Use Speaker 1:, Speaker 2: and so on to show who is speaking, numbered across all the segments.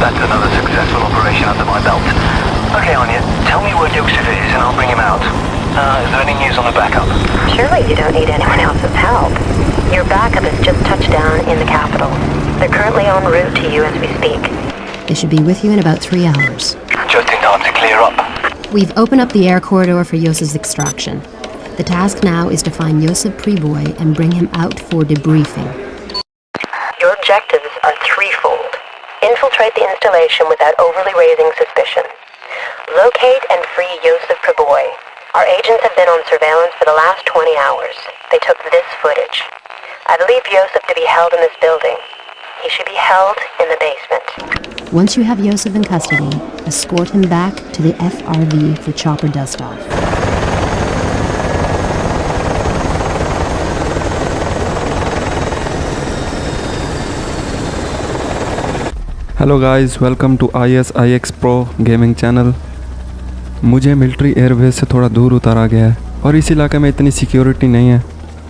Speaker 1: That's another successful operation under my belt. Okay, Anya, tell me where Yusuf is and I'll bring him out. Is there any news on the backup?
Speaker 2: Surely you don't need anyone else's help. Your backup has just touched down in the capital. They're currently en route to you as we speak.
Speaker 3: They should be with you in about 3 hours.
Speaker 1: Just in time to clear up.
Speaker 3: We've opened up the air corridor for Yosef's extraction. The task now is to find Yosef Priboy and bring him out for debriefing.
Speaker 2: Your objectives are threefold. Infiltrate the installation without overly raising suspicion. Locate and free Yosef Priboy. Our agents have been on surveillance for the last 20 hours. They took this footage. I believe Yosef to be held in this building. He should be held in the basement.
Speaker 3: Once you have Yosef in custody, escort him back to the FRV for chopper dust-off.
Speaker 4: Hello guys, welcome to ISIX Pro gaming channel. मुझे military airbase से थोड़ा दूर उतारा गया है और इस इलाके में इतनी सिक्योरिटी नहीं है।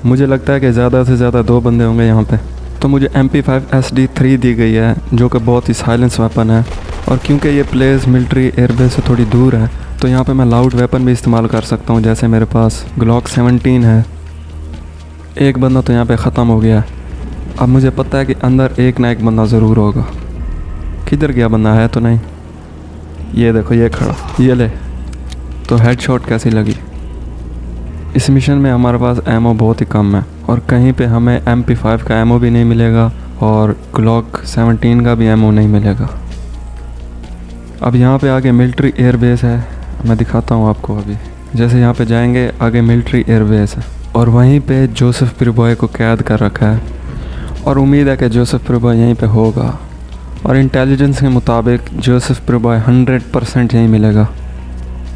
Speaker 4: मुझे लगता है कि ज़्यादा से ज़्यादा 2 बंदे होंगे यहाँ पे। तो मुझे MP5 SD3 दी गई है जो कि बहुत ही साइलेंस वेपन है, और क्योंकि ये प्लेस मिलिट्री एयरबेस से थोड़ी दूर है तो यहाँ पे मैं लाउड वेपन भी इस्तेमाल कर सकता हूँ। जैसे मेरे पास Glock 17 है। एक बंदा तो यहाँ पे ख़त्म हो गया है। अब मुझे पता है कि अंदर एक ना एक बंदा ज़रूर होगा। किधर गया बंदा? है तो नहीं। ये देखो, ये खड़ा, ये ले। तो हेडशॉट कैसी लगी? इस मिशन में हमारे पास एमओ बहुत ही कम है और कहीं पे हमें MP5 का एमओ भी नहीं मिलेगा और Glock 17 का भी एमओ नहीं मिलेगा। अब यहाँ पे आगे मिलिट्री एयरबेस है, मैं दिखाता हूँ आपको। अभी जैसे यहाँ पे जाएंगे, आगे मिलिट्री एयरबेस है और वहीं पे जोसेफ प्रिबॉय को कैद कर रखा है और उम्मीद है कि जोसेफ प्रिबॉय यहीं पे होगा। और इंटेलिजेंस के मुताबिक जोसेफ प्रिबॉय 100% यहीं मिलेगा।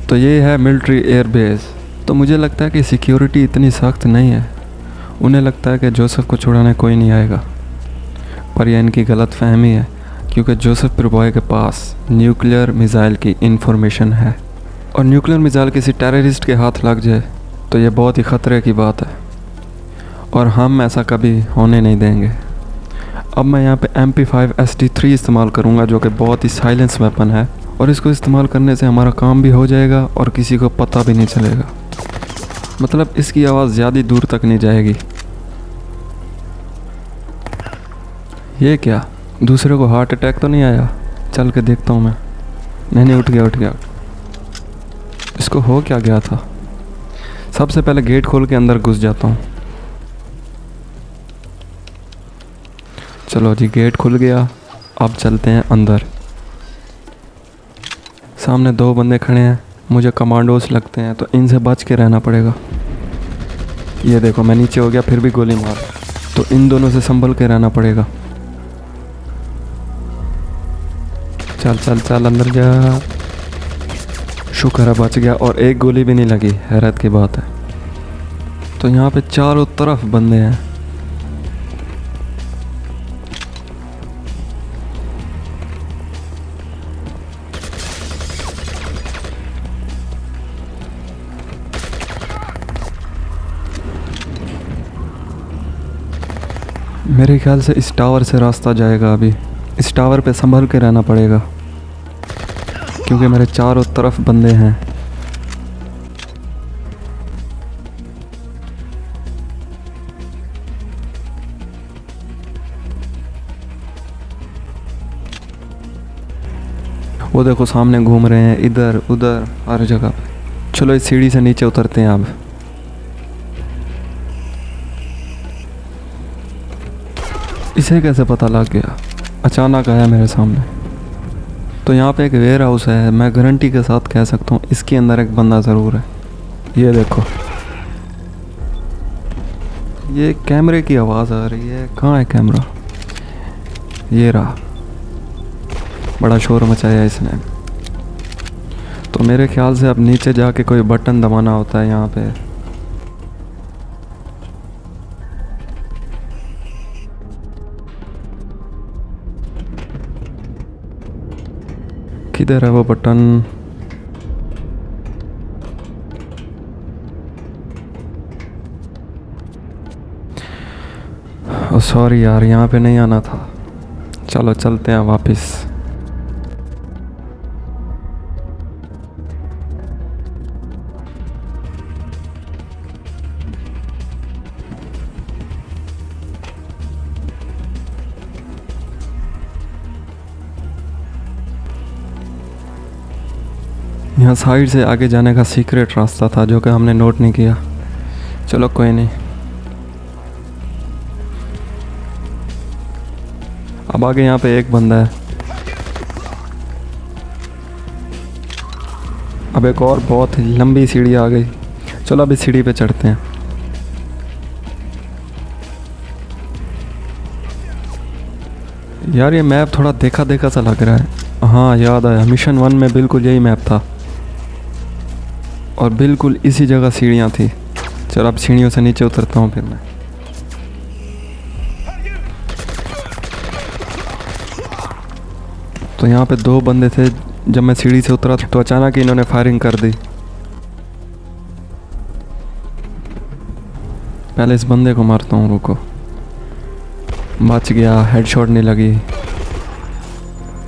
Speaker 4: तो ये है मिलिट्री एयरबेस। तो मुझे लगता है कि सिक्योरिटी इतनी सख्त नहीं है। उन्हें लगता है कि जोसेफ को छुड़ाने कोई नहीं आएगा, पर यह इनकी गलत फहमी है, क्योंकि जोसेफ प्रिबॉय के पास न्यूक्लियर मिसाइल की इंफॉर्मेशन है और न्यूक्लियर मिसाइल किसी टेररिस्ट के हाथ लग जाए तो ये बहुत ही ख़तरे की बात है और हम ऐसा कभी होने नहीं देंगे। अब मैं यहाँ पे MP5 SD3 इस्तेमाल करूँगा जो कि बहुत ही साइलेंस वेपन है, और इसको इस्तेमाल करने से हमारा काम भी हो जाएगा और किसी को पता भी नहीं चलेगा। मतलब इसकी आवाज़ ज़्यादा दूर तक नहीं जाएगी। ये क्या, दूसरे को हार्ट अटैक तो नहीं आया? चल के देखता हूँ मैं। नहीं, उठ गया। इसको हो क्या गया था? सबसे पहले गेट खोल के अंदर घुस जाता हूँ। चलो जी, गेट खुल गया। अब चलते हैं अंदर। सामने 2 बंदे खड़े हैं, मुझे कमांडोस लगते हैं, तो इनसे बच के रहना पड़ेगा। ये देखो, मैं नीचे हो गया फिर भी गोली मार, तो इन दोनों से संभल के रहना पड़ेगा। चल अंदर जा। शुक्र है बच गया और एक गोली भी नहीं लगी, हैरत की बात है। तो यहाँ पे चारों तरफ बंदे हैं। मेरे ख्याल से इस टावर से रास्ता जाएगा। अभी इस टावर पे संभल के रहना पड़ेगा क्योंकि मेरे चारों तरफ बंदे हैं। वो देखो सामने घूम रहे हैं, इधर उधर हर जगह पे। चलो इस सीढ़ी से नीचे उतरते हैं। अब इसे कैसे पता लग गया? अचानक आया मेरे सामने। तो यहाँ पे एक वेयर हाउस है, मैं गारंटी के साथ कह सकता हूँ इसके अंदर एक बंदा ज़रूर है। ये देखो, ये कैमरे की आवाज़ आ रही है। कहाँ है कैमरा? ये रहा। बड़ा शोर मचाया इसने। तो मेरे ख्याल से अब नीचे जाके कोई बटन दबाना होता है यहाँ पे। किधर है वो बटन? सॉरी यार, यहाँ पे नहीं आना था। चलो चलते हैं वापस। यहाँ साइड से आगे जाने का सीक्रेट रास्ता था जो कि हमने नोट नहीं किया। चलो कोई नहीं। अब आगे यहाँ पे एक बंदा है। अब एक और बहुत लंबी सीढ़ी आ गई। चलो अभी सीढ़ी पे चढ़ते हैं। यार ये मैप थोड़ा देखा देखा सा लग रहा है। हाँ याद आया, मिशन 1 में बिल्कुल यही मैप था और बिल्कुल इसी जगह सीढ़ियाँ थी। चलो अब सीढ़ियों से नीचे उतरता हूँ फिर मैं। तो यहाँ पे 2 बंदे थे। जब मैं सीढ़ी से उतरा तो अचानक इन्होंने फायरिंग कर दी। पहले इस बंदे को मारता हूँ, रुको। बच गया, हेडशॉट नहीं लगी।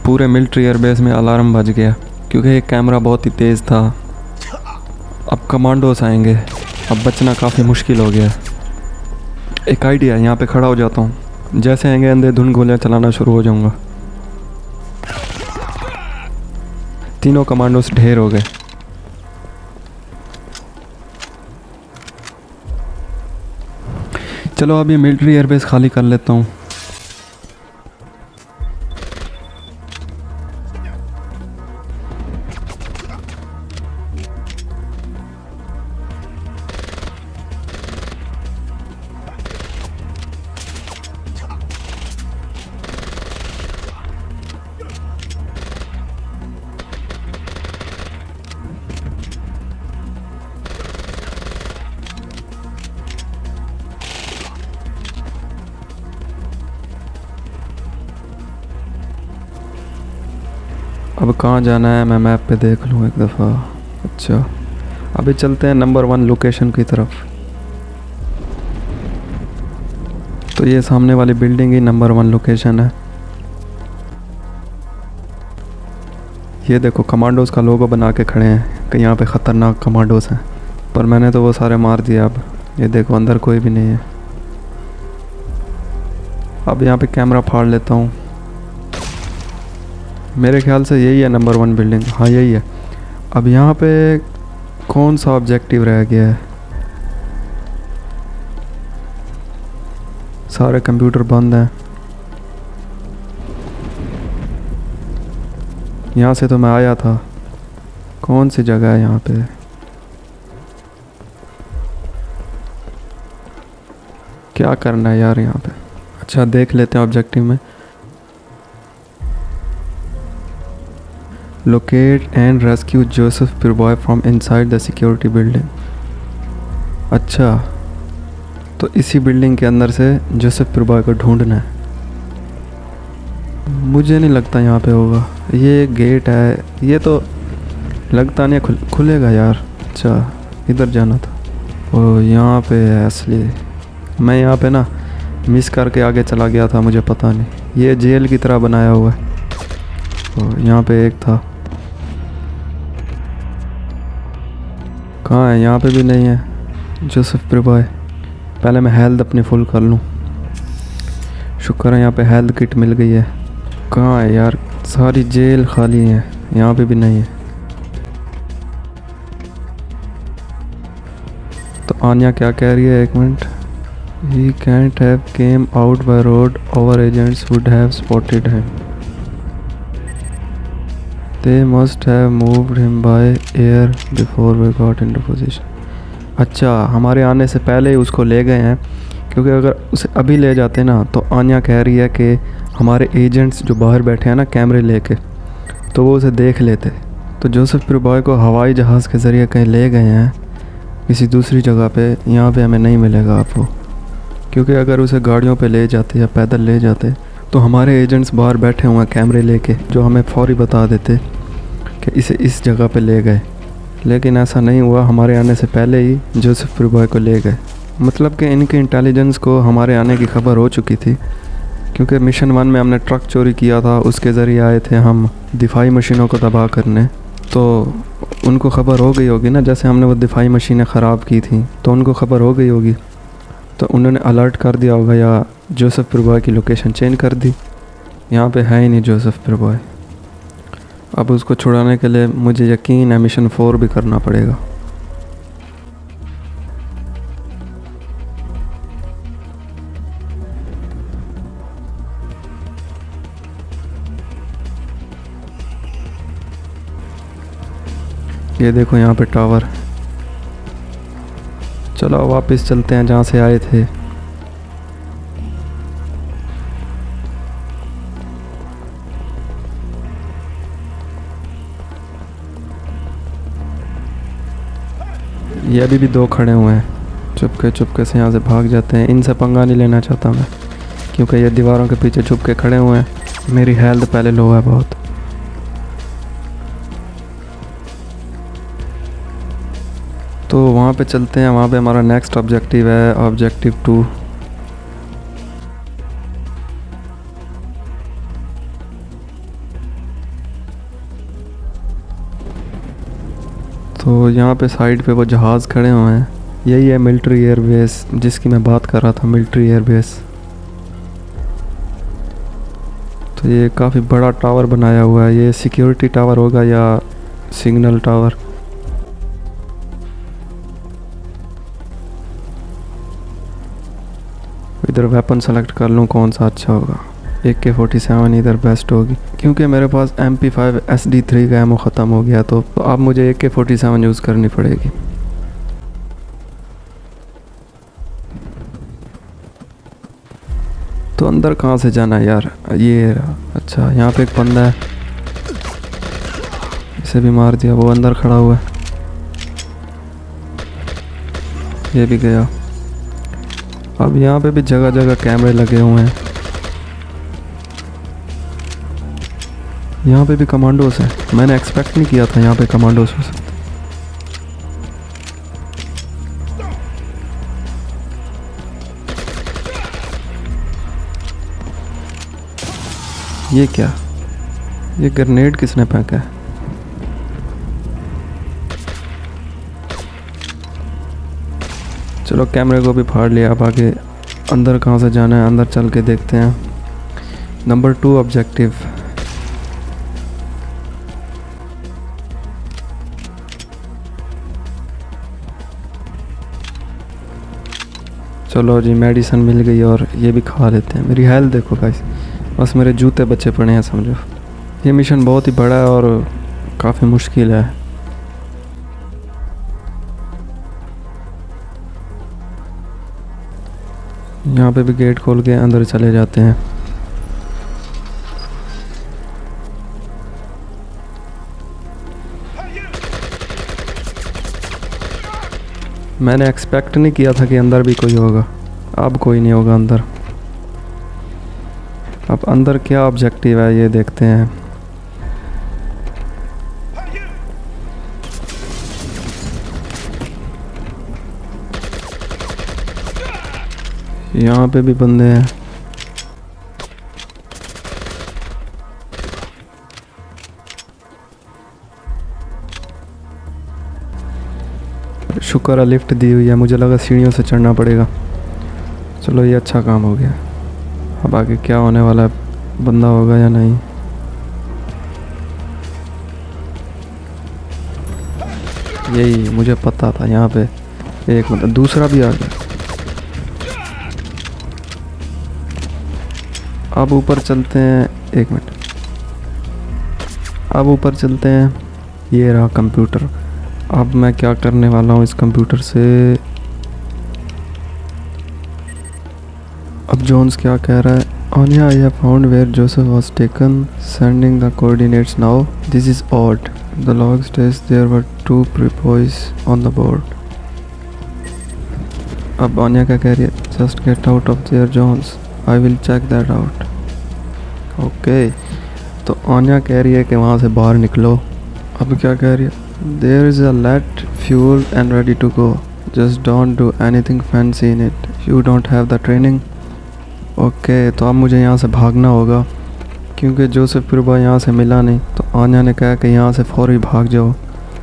Speaker 4: पूरे मिलिट्री एयरबेस में अलार्म बज गया क्योंकि ये कैमरा बहुत ही तेज़ था। अब कमांडोस आएंगे, अब बचना काफ़ी मुश्किल हो गया। एक आइडिया, यहाँ पे खड़ा हो जाता हूँ। जैसे आएंगे अंधेधुंध गोलियाँ चलाना शुरू हो जाऊँगा। तीनों कमांडोस ढेर हो गए। चलो अब ये मिलिट्री एयरबेस खाली कर लेता हूँ। अब कहाँ जाना है मैं मैप पे देख लूँ एक दफ़ा। अच्छा, अभी चलते हैं नंबर 1 लोकेशन की तरफ। तो ये सामने वाली बिल्डिंग ही नंबर 1 लोकेशन है। ये देखो कमांडोज का लोगो बना के खड़े हैं कि यहाँ पे ख़तरनाक कमांडोज हैं, पर मैंने तो वो सारे मार दिए। अब ये देखो अंदर कोई भी नहीं है। अब यहाँ पे कैमरा फाड़ लेता हूँ। मेरे ख्याल से यही है नंबर 1 बिल्डिंग। हाँ यही है। अब यहाँ पे कौन सा ऑब्जेक्टिव रह गया है? सारे कंप्यूटर बंद हैं। यहाँ से तो मैं आया था। कौन सी जगह है यहाँ पे? क्या करना है यार यहाँ पे? अच्छा देख लेते हैं ऑब्जेक्टिव में। Locate and rescue Joseph Pirboy from inside the security building. अच्छा, तो इसी बिल्डिंग के अंदर से जोसेफ पिरबॉय को ढूंढना है। मुझे नहीं लगता यहाँ पे होगा। ये गेट है, ये तो लगता नहीं खुलेगा यार। अच्छा इधर जाना था। ओ यहाँ पे है असली। मैं यहाँ पे ना मिस करके आगे चला गया था, मुझे पता नहीं। ये जेल की तरह बनाया हुआ है। तो यहाँ पे एक था। कहाँ है? यहाँ पे भी नहीं है जोसेफ पिरबॉय। पहले मैं हेल्थ अपनी फुल कर लूँ। शुक्र है यहाँ पे हेल्थ किट मिल गई है। कहाँ है यार? सारी जेल खाली है, यहाँ पे भी नहीं है। तो आन्या क्या कह रही है? एक minute. He can't have came out by road. Our agents would have spotted him. They must have moved him by air before we got into position. अच्छा, हमारे आने से पहले ही उसको ले गए हैं, क्योंकि अगर उसे अभी ले जाते ना तो आन्या कह रही है कि हमारे एजेंट्स जो बाहर बैठे हैं ना कैमरे लेके, तो वो उसे देख लेते। तो जोसेफ पिरबॉय को हवाई जहाज़ के ज़रिए कहीं ले गए हैं किसी दूसरी जगह पे। यहाँ पे हमें नहीं मिलेगा आपको, क्योंकि अगर उसे गाड़ियों पे ले जाते या पैदल ले जाते तो हमारे एजेंट्स बाहर बैठे हुए हैं कैमरे लेके, जो हमें फौरी बता देते कि इसे इस जगह पे ले गए। लेकिन ऐसा नहीं हुआ, हमारे आने से पहले ही जोसेफ पिरबॉय को ले गए। मतलब कि इनकी इंटेलिजेंस को हमारे आने की खबर हो चुकी थी, क्योंकि मिशन 1 में हमने ट्रक चोरी किया था, उसके ज़रिए आए थे हम दिफाई मशीनों को तबाह करने। तो उनको खबर हो गई होगी ना, जैसे हमने वो दिफाई मशीनें ख़राब की थी तो उनको खबर हो गई होगी, तो उन्होंने अलर्ट कर दिया होगा या जोसेफ पिरबॉय की लोकेशन चेंज कर दी। यहाँ पे है ही नहीं जोसेफ पिरबॉय। अब उसको छुड़ाने के लिए मुझे यकीन है मिशन 4 भी करना पड़ेगा। ये देखो यहाँ पे टावर। चलो वापस चलते हैं जहाँ से आए थे। ये अभी भी 2 खड़े हुए हैं। चुपके से यहाँ से भाग जाते हैं। इनसे पंगा नहीं लेना चाहता मैं, क्योंकि ये दीवारों के पीछे छुप के खड़े हुए हैं। मेरी हेल्थ पहले लो है बहुत। तो वहाँ पे चलते हैं। वहाँ पे हमारा नेक्स्ट ऑब्जेक्टिव है, ऑब्जेक्टिव 2। तो यहाँ पे साइड पे वो जहाज़ खड़े हुए हैं। यही है मिलिट्री एयरबेस जिसकी मैं बात कर रहा था, मिलिट्री एयरबेस। तो ये काफ़ी बड़ा टावर बनाया हुआ है। ये सिक्योरिटी टावर होगा या सिग्नल टावर। इधर वेपन सेलेक्ट कर लूँ कौन सा अच्छा होगा। AK-47 इधर बेस्ट होगी, क्योंकि मेरे पास MP5 SD3 का एमो ख़त्म हो गया। तो अब मुझे AK-47 यूज़ करनी पड़ेगी। तो अंदर कहाँ से जाना है यार? ये अच्छा, यहाँ पे एक बंदा है, इसे भी मार दिया। वो अंदर खड़ा हुआ है। ये भी गया। अब यहाँ पे भी जगह जगह कैमरे लगे हुए हैं। यहाँ पे भी कमांडोस हैं। मैंने एक्सपेक्ट नहीं किया था यहाँ पे कमांडोस हो सकते। ये क्या? ये ग्रेनेड किसने फेंका है? चलो कैमरे को भी फाड़ लिया। अब आगे अंदर कहाँ से जाना है? अंदर चल के देखते हैं। Number 2 objective. चलो जी, मेडिसिन मिल गई और ये भी खा लेते हैं। मेरी हेल्थ देखो गाइस, बस मेरे जूते बचे पड़े हैं समझो। ये मिशन बहुत ही बड़ा है और काफ़ी मुश्किल है। यहाँ पे भी गेट खोल के अंदर चले जाते हैं। मैंने एक्सपेक्ट नहीं किया था कि अंदर भी कोई होगा। अब कोई नहीं होगा अंदर। अब अंदर क्या ऑब्जेक्टिव है ये देखते हैं। यहाँ पे भी बंदे हैं। शुक्र है लिफ्ट दी हुई है, मुझे लगा सीढ़ियों से चढ़ना पड़ेगा। चलो ये अच्छा काम हो गया। अब आगे क्या होने वाला है, बंदा होगा या नहीं? यही मुझे पता था। यहाँ पे एक मतलब दूसरा भी आ गया। अब ऊपर चलते हैं। 1 मिनट। अब ऊपर चलते हैं। ये रहा कंप्यूटर। अब मैं क्या करने वाला हूँ इस कंप्यूटर से। अब जोन्स क्या कह रहा है? Anya, I have found where Joseph was taken. Sending the coordinates now. This is odd. The log says there were 2 preboys on the board. अब Anya क्या कह रही है? Just get out of there, Jones. I will check that out. Okay. तो Anya कह रही है कि वहाँ से बाहर निकलो। अब क्या कह रही है? There is a lead, fuel and ready to go. Just don't do anything fancy in it. You don't have the training. Okay तो अब मुझे यहाँ से भागना होगा, क्योंकि जोसेफ प्रीबॉय यहाँ से मिला नहीं। तो आन्या ने कहा कि यहाँ से फौरी भाग जाओ,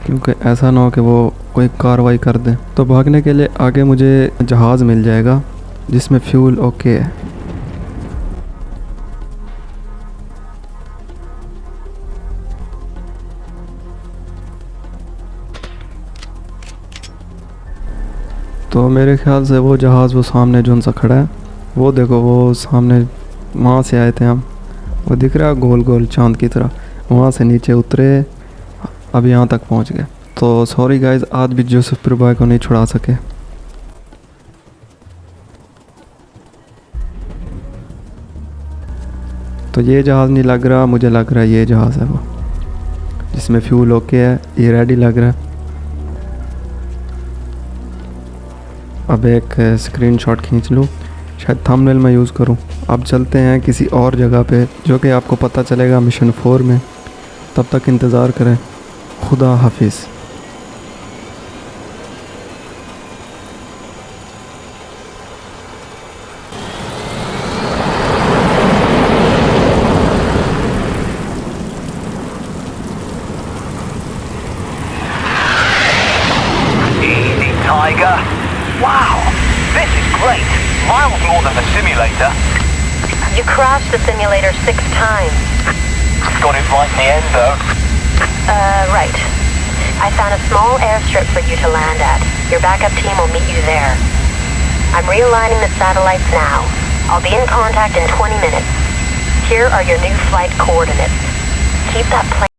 Speaker 4: क्योंकि ऐसा ना हो कि वो कोई कार्रवाई कर दे। तो भागने के लिए आगे मुझे जहाज़ मिल जाएगा जिसमें फ्यूल ओके है। तो मेरे ख्याल से वो जहाज़ वो सामने जो सा खड़ा है, वो देखो, वो सामने वहाँ से आए थे हम, वो दिख रहा है गोल गोल चांद की तरह, वहाँ से नीचे उतरे, अब यहाँ तक पहुँच गए। तो सॉरी गाइस, आज भी जोसेफ प्रीबॉय को नहीं छुड़ा सके। तो ये जहाज़ नहीं लग रहा, मुझे लग रहा है ये जहाज़ है वो, जिसमें फ्यूल ओके है, ये रेडी लग रहा है। अब एक स्क्रीनशॉट खींच लूँ, शायद थंबनेल में यूज़ करूँ। अब चलते हैं किसी और जगह पे, जो कि आपको पता चलेगा मिशन 4 में। तब तक इंतज़ार करें। खुदा हाफिज़।
Speaker 1: Easy, Tiger. Wow, this is great. Miles more than the simulator.
Speaker 2: You crashed the simulator 6 times.
Speaker 1: Got it right in the end, though.
Speaker 2: Right. I found a small airstrip for you to land at. Your backup team will meet you there. I'm realigning the satellites now. I'll be in contact in 20 minutes. Here are your new flight coordinates. Keep that plane